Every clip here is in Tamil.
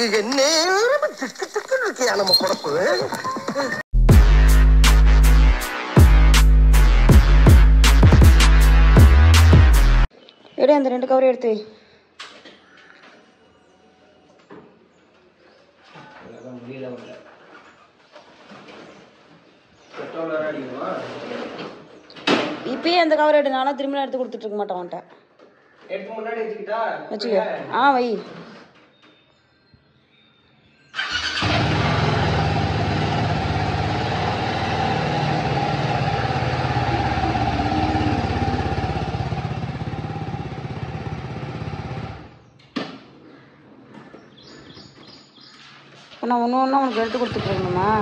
என்ன திக்கு திக்குன்னு இருக்கியா நம்ம பொழப்பு? எடு அந்த 2 கவர் எடுத்து இப்பயே அந்த கவர் எடு. நானும் திரும்ப எடுத்து கொடுத்துட்டு இருக்க மாட்டேன் அவன்கிட்ட. எடுத்து முன்னாடி வச்சுக்கிட்டா வச்சுக்க. வை. நான் ஒன்று ஒன்றா உனக்கு எடுத்து கொடுத்துட்டு இருக்கணுமா?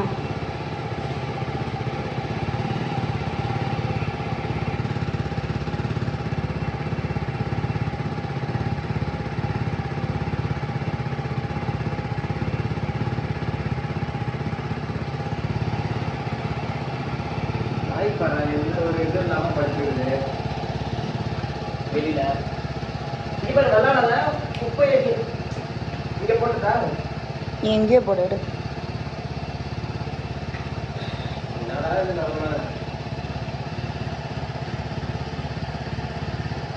ஒரு இது இல்லாமல் படிச்சுடுது வெளியில. இப்போ நல்லா நல்லா குப்பை இங்கே போட்டுட்டா நீ எங்கேயோ போடு. எடு. என்னடா இது நம்ம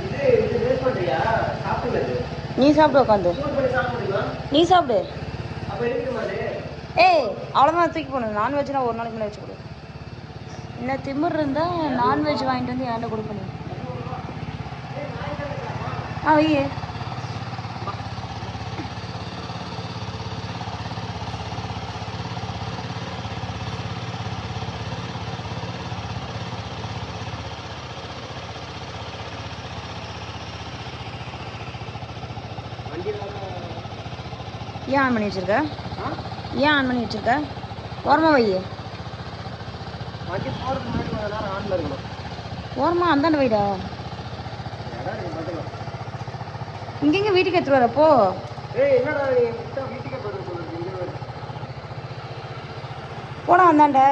இது வேஸ்ட் பண்ணுறியா? சாப்பிடுறது நீ சாப்பிடு உட்காந்து. சாப்பிடுங்களா? நீ சாப்பிடு. அப்போ இருக்குமா? ஏய் அவ்வளோதான் தூக்கி போடணும். நான்வெஜ்னா ஒரு நாளைக்கு மேலே வச்சு கொடு. என்ன திமிர் இருந்தால் நான்வெஜ் வாங்கிட்டு வந்து ஏன்ட கொடுப்பேன். வையே. ஏன் ஆன் பண்ணி வச்சிருக்க? ஏன் ஆன் பண்ணி வச்சிருக்க? ஓரமாக வையே. வண்டி போகிறதுக்கு முன்னாடி கொஞ்ச நேரம் ஆன்ல இருக்கணும். ஓரமாக அந்தாண்ட வைடா. இங்கெங்க வீட்டுக்கு எடுத்துட்டு வரப்போ? ஏய் என்னடா நீ வீட்டுக்கே போகிறது சொல்லுறது? போடா அந்தாண்ட.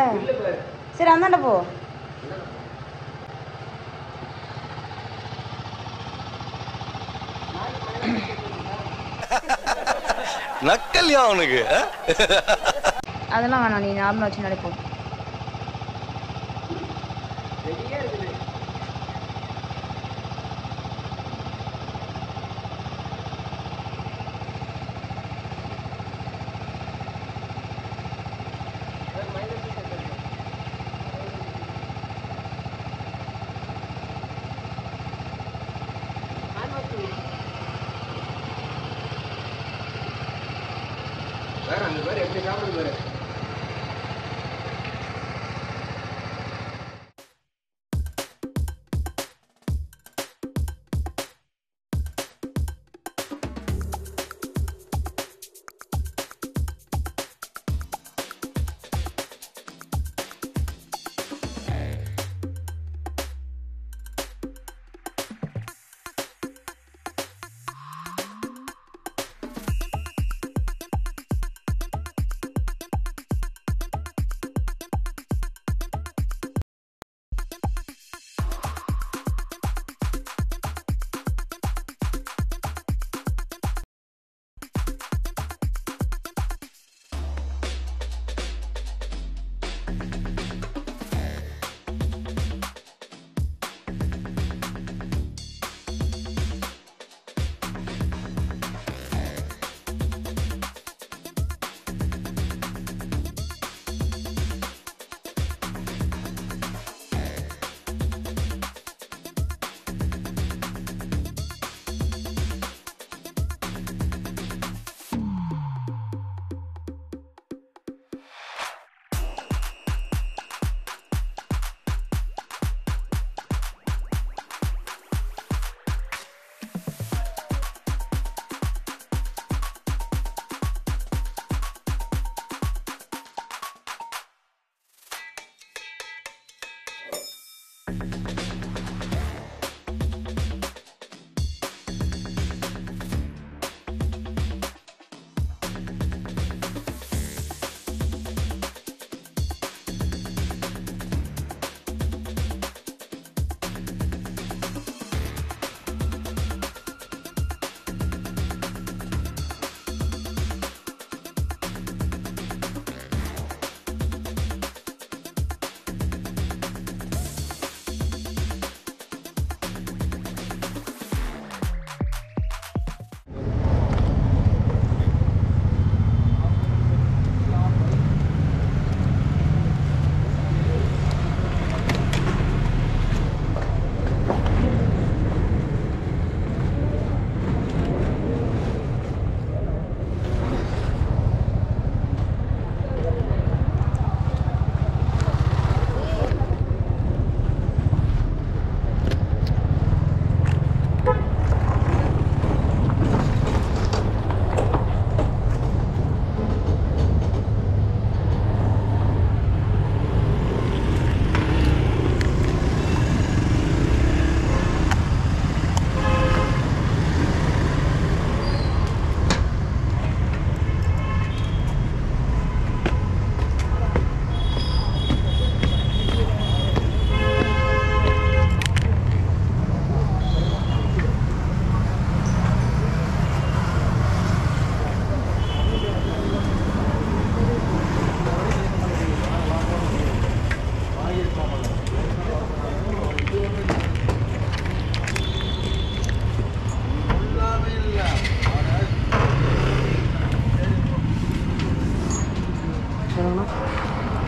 சரி அந்தாண்ட போ. நக்கல்யா அவனுக்கு. அதெல்லாம் வேணாம். நீ நார்மலாக வச்சு நடப்போம். வேற அந்த பேர் எப்படி சாப்பிடுது பாரு.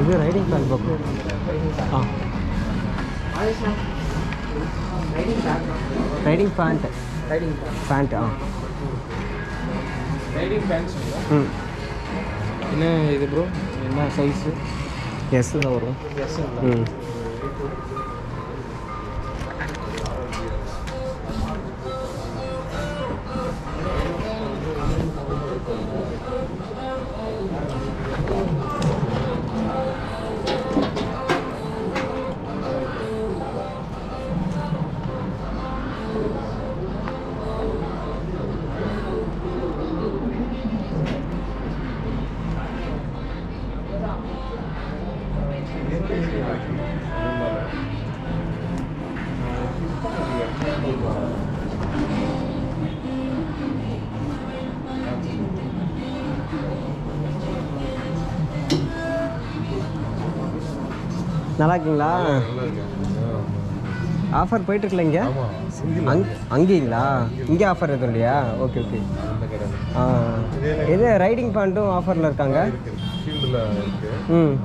இது ரைடிங் பேண்ட் பார்ப்போம். Riding pant. Pant riding pants ம். என்ன இது ப்ரோ? என்ன சைஸு? எஸ் தான் வரும். எஸ். ம். நல்லா இருக்கீங்களா? ஆஃபர் போயிட்டுருக்குல்ல இங்கே? அங்கேங்களா? இங்கே ஆஃபர் எதுவும் இல்லையா? Okay okay. இது ரைடிங் பேண்ட்டும் ஆஃபரில் இருக்காங்க. ம்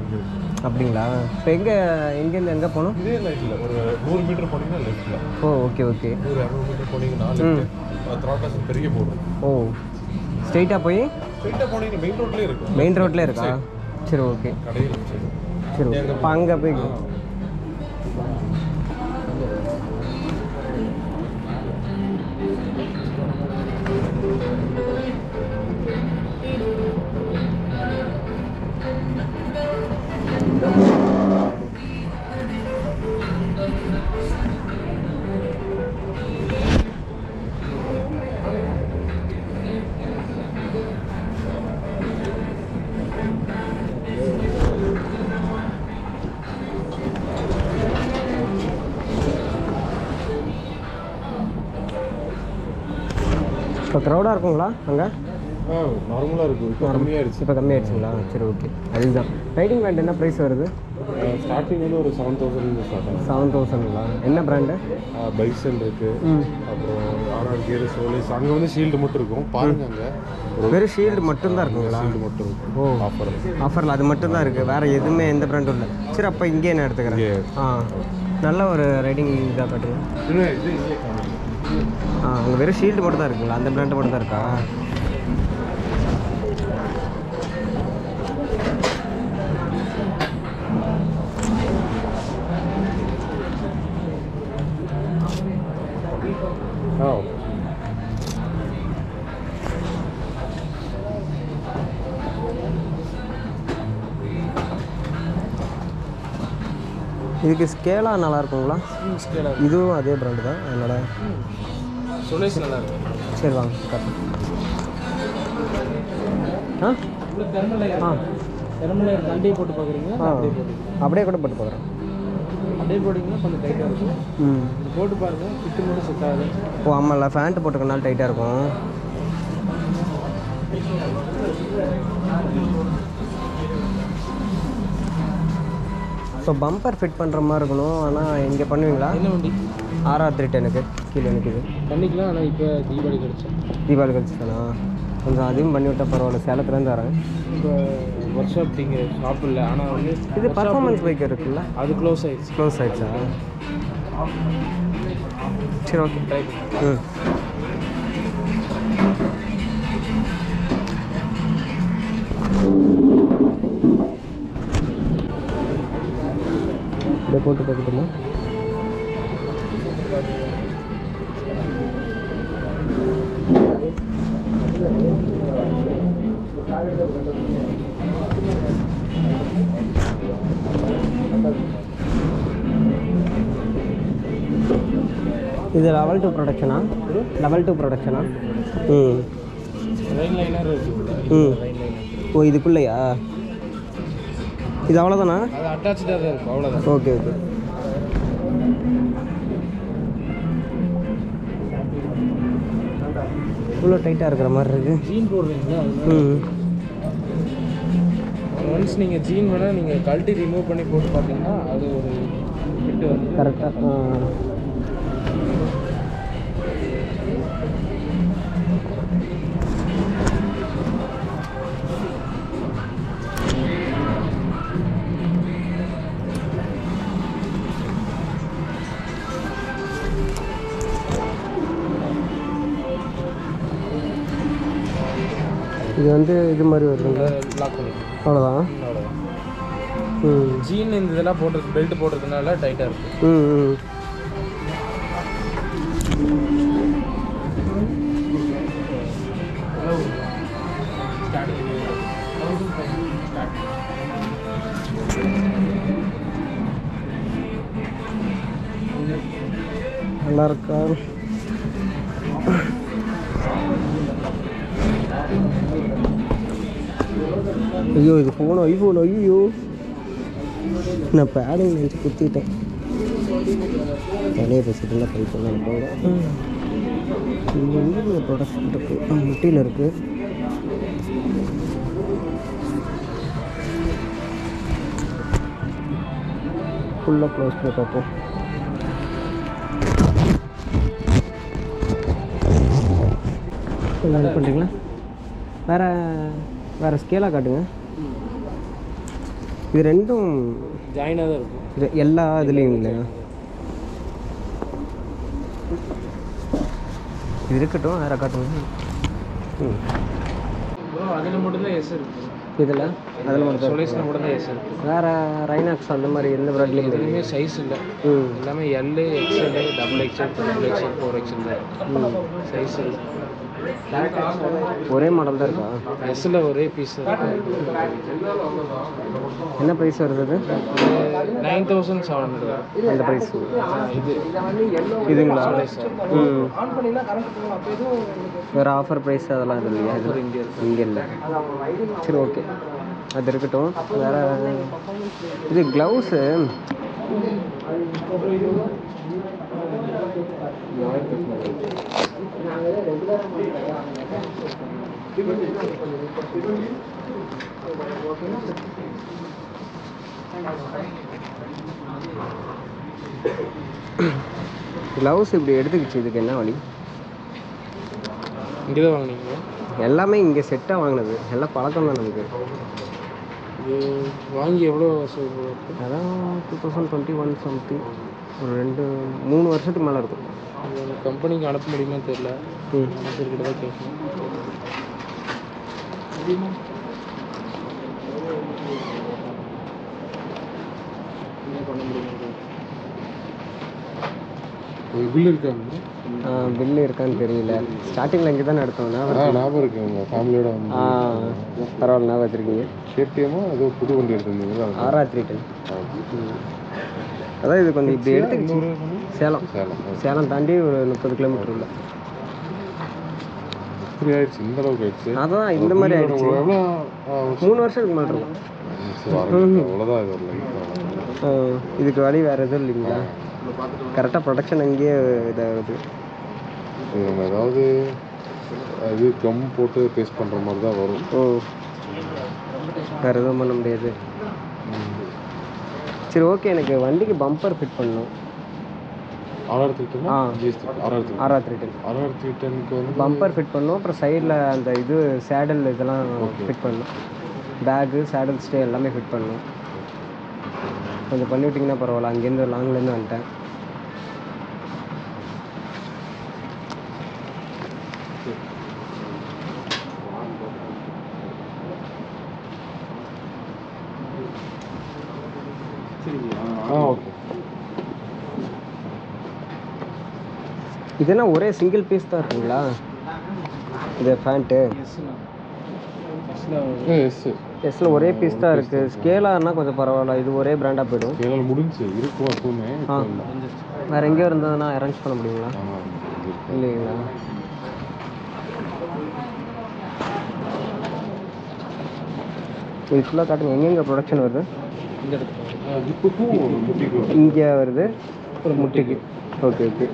அப்படிங்களா? இப்போ எங்கேருந்து எங்கே போகணும்? ஒரு 100 மீட்டர் போனீங்கன்னா லெஃப்ட்டில். ஓ ஓகே ஓகே. 200 மீட்டர் போனீங்கன்னா த்ராட்டாசன் பெரிய போர்டு. ஓ ஸ்ட்ரெயிட்டாக போய் ஸ்ட்ரெயிட்டாக போனீங்கன்னா மெயின் ரோட்லேயே இருக்கும். மெயின் ரோட்லேயே இருக்கா? சரி ஓகே. கடையில் சரி ஓகே. இப்போ அங்கே போய் இப்போ க்ரௌடாக இருக்குங்களா அங்கே? நார்மலாக இருக்கும். இப்போ கம்மியாகிடுச்சு. இப்போ கம்மியாகிடுச்சுங்களா? சரி ஓகே. அதுதான் ரைடிங் பேண்ட் என்ன ப்ரைஸ் வருது? ஸ்டார்டிங் வந்து ஒரு 7,000 ஸ்டார்ட் ஆகும். 7,000ங்களா? என்ன பிராண்டு? பைசன் இருக்குது. அப்புறம் ஆர்ஆர் கியர், சோலேஸ். அங்கே வந்து ஷீல்டு மட்டும் இருக்கும். பாருங்க அங்கே வெறும் ஷீல்டு மட்டும்தான் இருக்குங்களா? ஷீல்டு மட்டும் இருக்கும். ஓ ஆஃபரில் ஆஃபரில் அது மட்டும்தான் இருக்குது. வேறு எதுவுமே எந்த பிராண்டும் இல்லை. சரி அப்போ இங்கே நான் எடுத்துக்கிறேன். நல்ல ஒரு ரைடிங் இதாக காட்டுங்க. இது இங்கே காமிங்க. அங்கே வெறும் ஷீல்டு மட்டும் தான் இருக்குங்களா? அந்த பிராண்டு மட்டும் தான் இருக்கா? இதுக்கு ஸ்கேலாக நல்லா இருக்குங்களா? ஸ்கேலாக இதுவும் அதே பிராண்டு தான் அதனால். சோலேஸ் நல்லா இருக்கும். சரி வாங்க காட்டு. தெர்மலையர் அப்படியே போட்டு பார்க்குறீங்க? அப்படியே கூட போட்டு பார்க்குறேன். அப்படியே போட்டிங்கன்னா கொஞ்சம் டைட்டாக இருக்கும். இது போட்டு பாருங்கள். ஃபிட்டு மட்டும் செட் ஆகுது. ஓ ஆமாம்ல, ஃபேண்ட்டு போட்டுக்கனால டைட்டாக இருக்கும். ஸோ பம்பர் ஃபிட் பண்ணுற மாதிரி இருக்கணும். ஆனால் இங்கே பண்ணுவீங்களா? என்ன வண்டி? RR 310 கீழே நிற்கிது. பண்ணிக்கலாம். ஆனால் இப்போ தீபாவளி கிடச்சேன். தீபாவளி கழிச்சுதானா? கொஞ்சம் அதிகம் பண்ணி விட்டால் பரவாயில்ல. சேலத்துலேருந்து வரேன். இப்போ ஒர்க் ஷாப் நீங்கள் ஷாப் இல்லை. ஆனால் வந்து இது பர்ஃபார்மன்ஸ் பைக் இருக்குல்ல? அது க்ளோஸ் ஆகிடுச்சு. க்ளோஸ் ஆகிடுச்சா? சரி ஓகே. ட்ரை ம் இதை போட்டு பார்த்துட்டுமா? இது லெவல் 2 ப்ரொடக்ஷனா? லெவல் 2 ப்ரொடக்ஷனா? ம் ரெயின் லைனர் இருக்குது. ம் ரெயின் லைனர். ஓ இதுக்குள்ளையா? இது அவ்வளோதானா? அது அட்டாச்சாக தான் இருக்கும். அவ்வளோதான். Okay okay. இவ்வளோ டைட்டாக இருக்கிற மாதிரி இருக்குது. ஜீன் போடுறீங்களா? ம் ஒன்ஸ் நீங்கள் ஜீன் வேணால் நீங்கள் கழட்டி ரிமூவ் பண்ணி போட்டு பார்த்தீங்கன்னா அது ஒரு ஃபிட்டு வந்து கரெக்டாக. இது வந்து இது மாதிரி வருதுங்களா? லாக் பண்ணிக்கலாம். அவ்வளோதான். அவ்வளோதான். ம் ஜீன் இந்த இதெல்லாம் போட்டு பெல்ட் போட்டிருக்கனால டைட்டாக இருக்குது. ம் ம் நல்லா இருக்கா? ஐயோ இது ஃபோன் ஐஃபோன். ஐயோ நான் பேடிங் நினச்சி குத்திட்டேன். தலையை பேசிட்டுலாம் கை பண்ண போங்க. இங்கே வந்து ப்ராடக்ட் இருக்குது, முட்டியில் இருக்குது. ஃபுல்லாக க்ளோஸ் பண்ணி பார்ப்போம். என்ன பண்ணுறீங்களா? வேறு ஸ்கேலாக காட்டுங்க. இது ரெண்டும் ஜாயினாக தான் இருக்கும். இது எல்லா இதுலேயும் இல்லையா? இது இருக்கட்டும், வேறு காட்டுங்க. ம் அதில் மட்டும்தான் எஸ் இருக்குது. இதில் அதில் மட்டும் சொலேஷனில் மட்டும்தான் எஸ் இருக்குது. வேறு ரைனாக்ஸ் அந்த மாதிரி எந்த ப்ராட்லேயும் எதுவுமே சைஸ் இல்லை. எல்லாமே L, XL, double XL, triple XL, 4XL தான். சைஸ் இல்லை. ஒரே மாடல் தான் இருக்கா? எஸ்ஸில் ஒரே பீஸ். என்ன ப்ரைஸ் வருது அது? 9700. அந்த ப்ரைஸ் இது இதுங்களா? ம் ஆன் பண்ணினா கரண்ட் போகும். அப்போ எதுவும் வேறு ஆஃபர் ப்ரைஸ் அதெல்லாம் இது இல்லையா? இது இங்கே இல்லை. சரி ஓகே, அது இருக்கட்டும். வேறு இது க்ளவுஸு க்ளவுஸ் இப்படி எடுத்துக்கிச்சு. இதுக்கு என்ன வழி? இங்கே தான் வாங்கினீங்களா? எல்லாமே இங்கே செட்டாக வாங்கினது, எல்லாம் பழக்கம் தான் நமக்கு. இது வாங்கி எவ்வளோ அதான் 2021 சம்திங், ஒரு 2-3 வருஷத்துக்கு மேலே இருக்கும். கம்பெனிக்கு அனுப்ப முடியுமான்னு தெரியல. கிட்ட தான் கேட்கணும். பில் இருக்காங்க. பில்லு இருக்கான்னு தெரியல. ஸ்டார்டிங்கில் இங்கே தான் எடுத்தோம். ஞாபகம் இருக்கு, உங்கள் ஃபேமிலியோட பரவாயில்ல, ஞாபகம் வச்சுருக்கீங்க. கேடிஎம்மா ஏதோ புது வண்டி எடுத்துருந்தீங்க. R310. அதான் இது கொஞ்சம் இப்படி எடுத்துக்கிச்சு. சேலம் தாண்டி ஒரு 30 கிலோமீட்டர் இல்லை. இப்படி ஆயிடுச்சு, இந்த அளவுக்கு ஆயிடுச்சு. அதான் இந்த மாதிரி ஆயிடுச்சு. எவ்வளோ 3 வருஷத்துக்கு மேலே இருக்கும். அவ்வளோதான் இது ஒரு லைஃப். இதுக்கு வழி வேறு எதுவும் இல்லைங்களா? கரெக்டாக ப்ரொடக்ஷன் அங்கேயே இதாகுது. நம்ம ஏதாவது இது கம் போட்டு பேஸ்ட் பண்ணுற மாதிரி தான் வரும். வேறு எதுவும் பண்ண முடியாது. சரி ஓகே, எனக்கு வண்டிக்கு பம்பர் ஃபிட் பண்ணணும். R310 பம்பர் ஃபிட் பண்ணணும். அப்புறம் சைடில் அந்த இது சேடல் இதெல்லாம் ஃபிட் பண்ணணும். பேகு, சேடல் ஸ்டே எல்லாமே ஃபிட் பண்ணணும். கொஞ்சம் பண்ணிவிட்டிங்கன்னா பரவாயில்ல. அங்கேருந்து லாங்லேருந்து வந்துட்டேன். ஓகே. இதெல்லாம் ஒரே சிங்கிள் பீஸ் தான் இருக்குங்களா? இது பேண்ட்டு எஸ்ல ஒரே பீஸ் தான் இருக்குது. ஸ்கேலானா கொஞ்சம் பரவாயில்ல, இது ஒரே பிராண்டாக போய்டும். ஸ்கேலால் முடிஞ்சு இருக்கும் எப்பவுமே. வேறு எங்கேயோ இருந்ததுன்னா அரேஞ்ச் பண்ண முடியுங்களா? இல்லைங்களா? இது ஃபுல்லாக காட்டுங்க. எங்கெங்கே ப்ரொடக்ஷன் வருது? இங்கே வருது ஒரு முட்டிக்கு. Okay okay.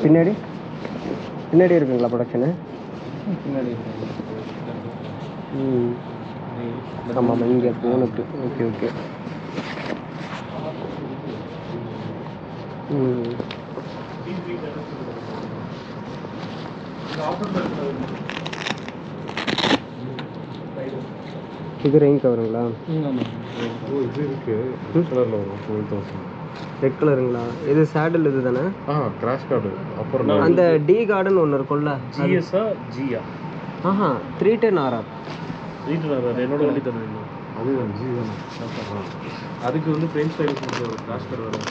பின்னாடி இருக்குங்களா ப்ரொடக்ஷனு? ஆமாம், இங்கே போனுட்டு. Okay okay. இது ரெயின் கவருங்களா? இது இருக்கு, கலரில் வரும் 12,000. ரெட் கலருங்களா? இது சேடல் இது தானே? Crash guard. அப்புறம் அந்த டி கார்டுன்னு ஒன்று இருக்கும்ல, ஜிஎஸ்ஆ ஜியா ஆஹா 310 RR. என்னோட வண்டி தருவீங்க. அதுதான் ஜீவன். அதுக்கு வந்து ஃப்ரெஞ்ச் ஸ்டைல் கொஞ்சம் கிராஷ் கார்டு வரும்.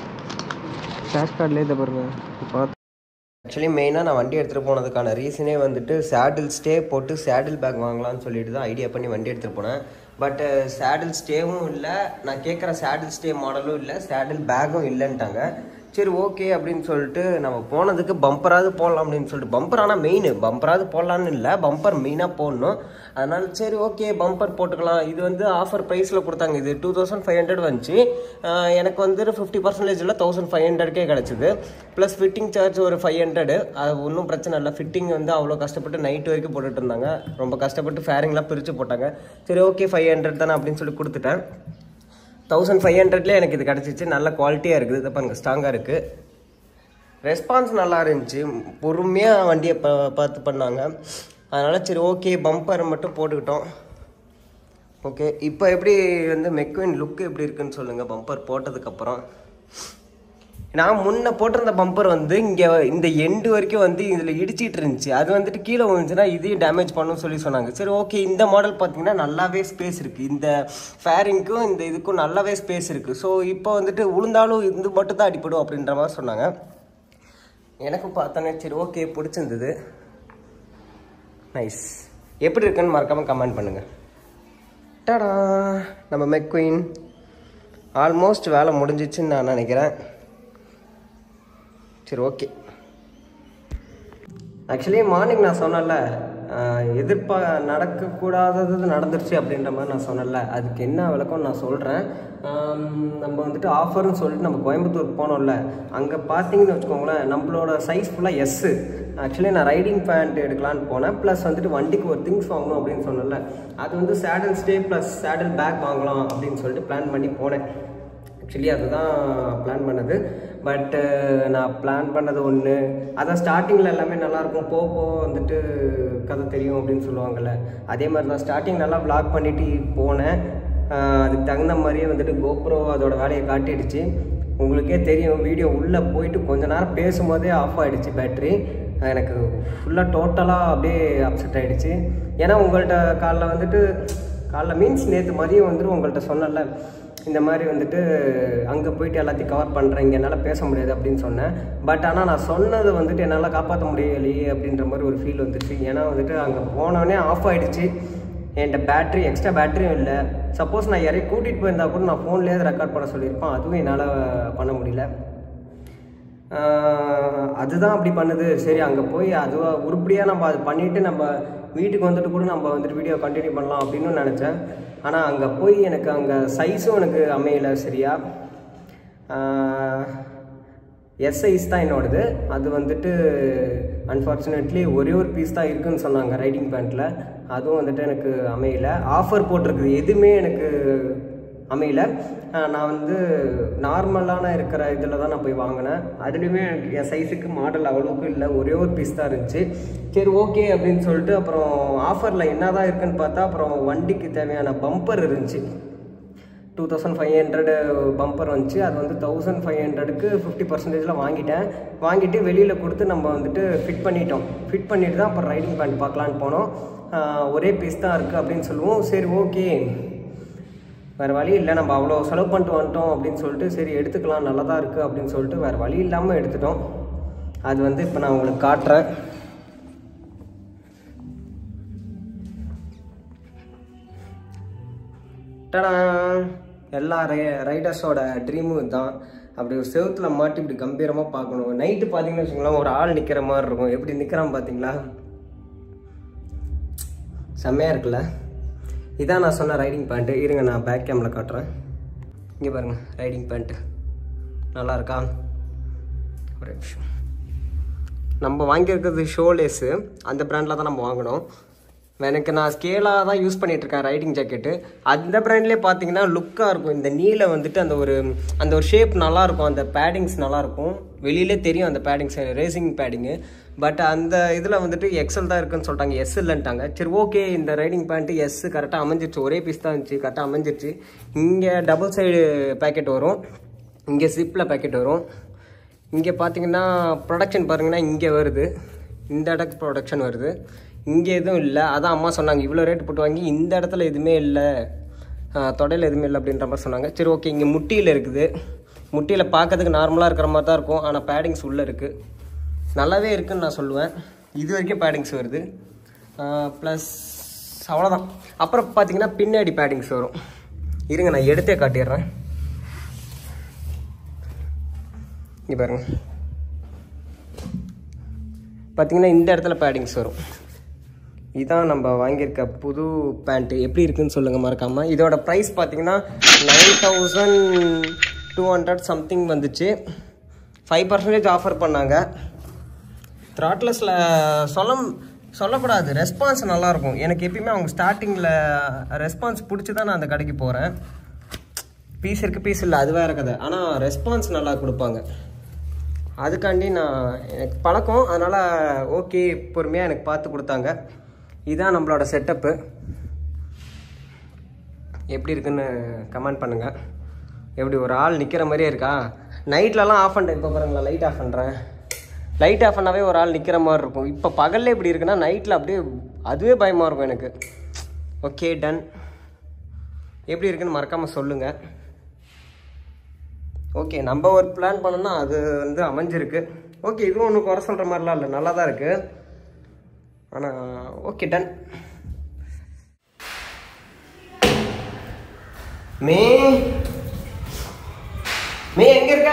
கிராஷ் கார்டில் இதை பாருங்க பார்த்து. ஆக்சுவலி மெயினாக நான் வண்டி எடுத்துகிட்டு போனதுக்கான ரீசனே வந்துட்டு சேடில் ஸ்டே போட்டு சேடில் பேக் வாங்கலாம்னு சொல்லிட்டு தான் ஐடியா பண்ணி வண்டி எடுத்துகிட்டு போனேன். பட் சேடில் ஸ்டேவும் இல்லை, நான் கேட்குற சேடில் ஸ்டே மாடலும் இல்லை, சேடில் பேக்கும் இல்லைன்ட்டாங்க. சரி ஓகே அப்படின்னு சொல்லிட்டு நம்ம போனதுக்கு பம்பராவது போடலாம் அப்படின்னு சொல்லிட்டு, பம்பர் ஆனால் மெயின், பம்பராவது போடலான்னு இல்லை, பம்பர் மெயினாக போடணும். அதனால் சரி ஓகே பம்பர் போட்டுக்கலாம். இது வந்து ஆஃபர் ப்ரைஸில் கொடுத்தாங்க. இது 2500 வந்துச்சு. எனக்கு வந்து 50%ல் 1500 கிடச்சிது. ப்ளஸ் ஃபிட்டிங் சார்ஜ் ஒரு 500. அது ஒன்றும் பிரச்சனை இல்லை. ஃபிட்டிங் வந்து அவ்வளோ கஷ்டப்பட்டு நைட்டு வரைக்கும் போட்டுட்டு இருந்தாங்க. ரொம்ப கஷ்டப்பட்டு ஃபேரிங்லாம் பிரித்து போட்டாங்க. சரி ஓகே 500 தானே அப்படின்னு சொல்லி கொடுத்துட்டேன். 1500லேயே எனக்கு இது கிடச்சிச்சு. நல்ல குவாலிட்டியாக இருக்குது. இதை பாருங்கள் ஸ்ட்ராங்காக இருக்குது. ரெஸ்பான்ஸ் நல்லா இருந்துச்சு. பொறுமையாக வண்டியை பார்த்து பண்ணாங்க. அதனால் சரி ஓகே பம்பர் மட்டும் போட்டுக்கிட்டோம். ஓகே இப்போ எப்படி வந்து மெக்வின் லுக்கு எப்படி இருக்குன்னு சொல்லுங்கள் பம்பர் போட்டதுக்கப்புறம். நான் முன்ன போட்டிருந்த பம்பர் வந்து இங்கே இந்த எண்டு வரைக்கும் வந்து இதில் இடிச்சிட்டு இருந்துச்சு. அது வந்துட்டு கீழே விழுந்துச்சுன்னா இதையும் டேமேஜ் பண்ணணும்னு சொல்லி சொன்னாங்க. சரி ஓகே இந்த மாடல் பார்த்தீங்கன்னா நல்லாவே ஸ்பேஸ் இருக்குது. இந்த ஃபேரிங்க்கும் இந்த இதுக்கும் நல்லாவே ஸ்பேஸ் இருக்குது. ஸோ இப்போ வந்துட்டு விழுந்தாலும் இது மட்டும் தான் அடிப்படும் அப்படின்ற மாதிரி சொன்னாங்க. எனக்கும் பார்த்தோன்னே சரி ஓகே பிடிச்சிருந்தது. நைஸ். எப்படி இருக்குன்னு மறக்காமல் கமெண்ட் பண்ணுங்கள். டடா நம்ம மெக்வின் ஆல்மோஸ்ட் வேலை முடிஞ்சிச்சுன்னு நான் நினைக்கிறேன். சரி ஓகே. ஆக்சுவலி மார்னிங் நான் சொன்னல நடக்கக்கூடாதது நடந்துருச்சு அப்படின்ற மாதிரி நான் சொன்னல, அதுக்கு என்ன விளக்கம் நான் சொல்கிறேன். நம்ம வந்துட்டு ஆஃபர்னு சொல்லிட்டு நம்ம கோயம்புத்தூர் போனோம்ல, அங்கே பார்த்தீங்கன்னு வச்சுக்கோங்களேன் நம்மளோட சைஸ் ஃபுல்லாக எஸ்ஸு. ஆக்சுவலி நான் ரைடிங் பேண்ட் எடுக்கலான்னு போனேன். ப்ளஸ் வந்துட்டு வண்டிக்கு ஒரு திங்ஸ் வாங்கணும் அப்படின்னு சொன்னல, அது வந்து saddle stay plus saddle back வாங்கலாம் அப்படின்னு சொல்லிட்டு பிளான் பண்ணி போனேன். ஆக்சுவலி அதுதான் பிளான் பண்ணது. பட்டு நான் பிளான் பண்ணது ஒன்று, அதான் ஸ்டார்டிங்கில் எல்லாமே நல்லாயிருக்கும், போக வந்துட்டு கதை தெரியும் அப்படின்னு சொல்லுவாங்கள்ல, அதே மாதிரி தான் ஸ்டார்டிங் நல்லா வ்ளாக் பண்ணிவிட்டு போனேன். அதுக்கு தகுந்த மாதிரியே வந்துட்டு கோப்ரோ அதோட வேலையை காட்டிடுச்சு. உங்களுக்கே தெரியும் வீடியோ உள்ளே போயிட்டு கொஞ்ச நேரம் பேசும்போதே ஆஃப் ஆகிடுச்சு பேட்ரி. எனக்கு ஃபுல்லாக டோட்டலாக அப்படியே அப்செட் ஆகிடுச்சு. ஏன்னா உங்கள்கிட்ட காலைல மீன்ஸ் நேற்று மதியம் வந்துட்டு உங்கள்கிட்ட சொன்னல இந்த மாதிரி வந்துட்டு அங்கே போயிட்டு எல்லாத்தையும் கவர் பண்ணுறேன், இங்கே என்னால் பேச முடியாது அப்படின்னு சொன்னேன். பட் ஆனால் நான் சொன்னதை வந்துட்டு என்னால் காப்பாற்ற முடியலையே அப்படின்ற மாதிரி ஒரு ஃபீல் வந்துடுச்சு. ஏன்னா வந்துட்டு அங்கே போனோடனே ஆஃப் ஆகிடுச்சு. என்கிட்ட பேட்ரி எக்ஸ்ட்ரா பேட்டரியும் இல்லை. சப்போஸ் நான் யாரையும் கூட்டிகிட்டு போயிருந்தால் கூட நான் ஃபோன்லேயே ரெக்கார்ட் பண்ண சொல்லியிருப்பேன். அதுவும் என்னால் பண்ண முடியல. அதுதான் அப்படி பண்ணுது. சரி அங்கே போய் அதுவாக உருப்படியாக நம்ம அது பண்ணிவிட்டு நம்ம வீட்டுக்கு வந்துட்டு கூட நம்ம வந்துட்டு வீடியோ கண்டினியூ பண்ணலாம் அப்படின்னு நினச்சேன். ஆனால் அங்கே போய் எனக்கு அங்கே சைஸும் எனக்கு அமையலை சரியா. எஸ் சைஸ் தான் என்னோடது. அது வந்துட்டு அன்ஃபார்ச்சுனேட்லி ஒரே ஒரு பீஸ் தான் இருக்குதுன்னு சொன்னாங்க ரைடிங் பேண்ட்டில். அதுவும் வந்துட்டு எனக்கு அமையலை. ஆஃபர் போட்டிருக்குது எதுவுமே எனக்கு அமையலை. நான் வந்து நார்மலான இருக்கிற இதில் தான் நான் போய் வாங்கினேன். அதுலேயுமே எனக்கு என் சைஸுக்கு மாடல் அவ்வளோக்கும் இல்லை, ஒரே ஒரு பீஸ் தான் இருந்துச்சு. சரி ஓகே அப்படின்னு சொல்லிட்டு அப்புறம் ஆஃபரில் என்ன தான் இருக்குதுன்னு பார்த்தா அப்புறம் வண்டிக்கு தேவையான பம்பர் இருந்துச்சு. 2500 பம்பர் வந்துச்சு. அது வந்து 1500க்கு 50%ல் வாங்கிட்டு வெளியில் கொடுத்து நம்ம வந்துட்டு ஃபிட் பண்ணிட்டோம். ஃபிட் பண்ணிட்டு தான் அப்புறம் ரைடிங் பேண்ட் பார்க்கலான்னு போனோம். ஒரே பீஸ் தான் இருக்குது அப்படின்னு சொல்லுவோம். சரி ஓகே வேறு வழி இல்லை, நம்ம அவ்வளோ செலவு பண்ணிட்டு வந்துட்டோம் அப்படின்னு சொல்லிட்டு சரி எடுத்துக்கலாம் நல்லா தான் இருக்குது அப்படின்னு சொல்லிட்டு வேறு வழி இல்லாமல் எடுத்துட்டோம். அது வந்து இப்போ நான் உங்களுக்கு காட்டுறேன். டடா எல்லா ரைடர்ஸோட ட்ரீமும் இதுதான். அப்படி ஒரு செவுத்தில் மாட்டி இப்படி கம்பீரமாக பார்க்கணும். நைட்டு பார்த்தீங்கன்னு வச்சுக்கோங்களேன் ஒரு ஆள் நிற்கிற மாதிரி இருக்கும். எப்படி நிற்கிறான் பார்த்தீங்களா, செம்மையாக இருக்குல்ல. இதான் நான் சொன்ன ரைடிங் பேண்ட்டு. இருங்க நான் பேக் கேமில் காட்டுறேன். இங்கே பாருங்கள் ரைடிங் பேண்ட்டு நல்லா இருக்கா. ஒரு நிமிஷம். நம்ம வாங்கியிருக்கிறது ஷோலேஸு, அந்த பிராண்டில் தான் நம்ம வாங்கினோம். எனக்கு நான் ஸ்கேலாக தான் யூஸ் பண்ணிகிட்ருக்கேன் ரைடிங் ஜாக்கெட்டு. அந்த பிராண்ட்லேயே பார்த்தீங்கன்னா லுக்காக இருக்கும். இந்த நீல வந்துட்டு அந்த ஒரு ஷேப் நல்லாயிருக்கும். அந்த பேடிங்ஸ் நல்லாயிருக்கும். வெளியிலே தெரியும் அந்த பேடிங்ஸ் ரேசிங் பேடிங்கு. பட் அந்த இதில் வந்துட்டு எக்ஸல் தான் இருக்குன்னு சொல்லிட்டாங்க, எஸ் இல்லைன்ட்டாங்க. சரி ஓகே இந்த ரைடிங் பேண்ட்டு எஸ் கரெக்டாக அமைஞ்சிருச்சு. ஒரே பீஸ் தான் இருந்துச்சு, கரெக்டாக அமைஞ்சிருச்சு. இங்கே டபுள் சைடு பேக்கெட் வரும், இங்கே ஜிப்பில் பேக்கெட் வரும். இங்கே பார்த்தீங்கன்னா ப்ரொடக்ஷன் பாருங்கன்னா இங்கே வருது, இந்த இடக்கு ப்ரொடக்ஷன் வருது. இங்கே எதுவும் இல்லை. அதான் அம்மா சொன்னாங்க இவ்வளோ ரேட் போட்டு வாங்கி இந்த இடத்துல எதுவுமே இல்லை, தொடையில் எதுவுமே இல்லை அப்படின்ற மாதிரி சொன்னாங்க. சரி ஓகே. இங்கே முட்டியில் இருக்குது. முட்டியில் பார்க்கறதுக்கு நார்மலாக இருக்கிற மாதிரி தான் இருக்கும், ஆனால் பேடிங்ஸ் உள்ளே இருக்குது. நல்லாவே இருக்குதுன்னு நான் சொல்லுவேன். இது வரைக்கும் பேடிங்ஸ் வருது. ப்ளஸ் அவ்வளோதான். அப்புறம் பார்த்தீங்கன்னா பின்னாடி பேடிங்ஸ் வரும். இருங்க நான் எடுத்தே காட்டிடுறேன். இங்கே பாருங்க, பார்த்தீங்கன்னா இந்த இடத்துல பேடிங்ஸ் வரும். இதான் நம்ம வாங்கியிருக்க புது பேண்ட்டு. எப்படி இருக்குன்னு சொல்லுங்கள் மறக்காமல். இதோட ப்ரைஸ் பார்த்தீங்கன்னா 9200 சம்திங் வந்துச்சு. 5% ஆஃபர் பண்ணாங்க. த்ராட்லஸில் சொல்லக்கூடாது, ரெஸ்பான்ஸ் நல்லாயிருக்கும். எனக்கு எப்பயுமே அவங்க ஸ்டார்டிங்கில் ரெஸ்பான்ஸ் பிடிச்சி தான் நான் அந்த கடைக்கு போகிறேன். பீஸ் இருக்குது பீஸ் இல்லை அது வேறு கதை, ஆனால் ரெஸ்பான்ஸ் நல்லா கொடுப்பாங்க. அதுக்காண்டி எனக்கு பழக்கம், அதனால் ஓகே பொறுமையாக எனக்கு பார்த்து கொடுத்தாங்க. இதுதான் நம்மளோட செட்டப்பு. எப்படி இருக்குன்னு கமெண்ட் பண்ணுங்கள். எப்படி ஒரு ஆள் நிற்கிற மாதிரியே இருக்கா? நைட்லலாம் ஆஃப் பண்ணுறேன். இப்போ பாருங்களா, லைட் ஆஃப் பண்ணுறேன். லைட் ஆஃப் பண்ணாவே ஒரு ஆள் நிற்கிற மாதிரி இருக்கும். இப்போ பகலில் எப்படி இருக்குன்னா நைட்டில் அப்படியே அதுவே பயமாக இருக்கும் எனக்கு. Okay done. எப்படி இருக்குன்னு மறக்காமல் சொல்லுங்கள். ஓகே, நம்ம ஒரு பிளான் பண்ணோம்னா அது வந்து அமைஞ்சிருக்கு. ஓகே, இதுவும் ஒன்றும் குறை சொல்கிற மாதிரிலாம் இல்லை, நல்லா தான் இருக்குது. ஆனால் ஓகே டன். மே எங்கே இருக்க?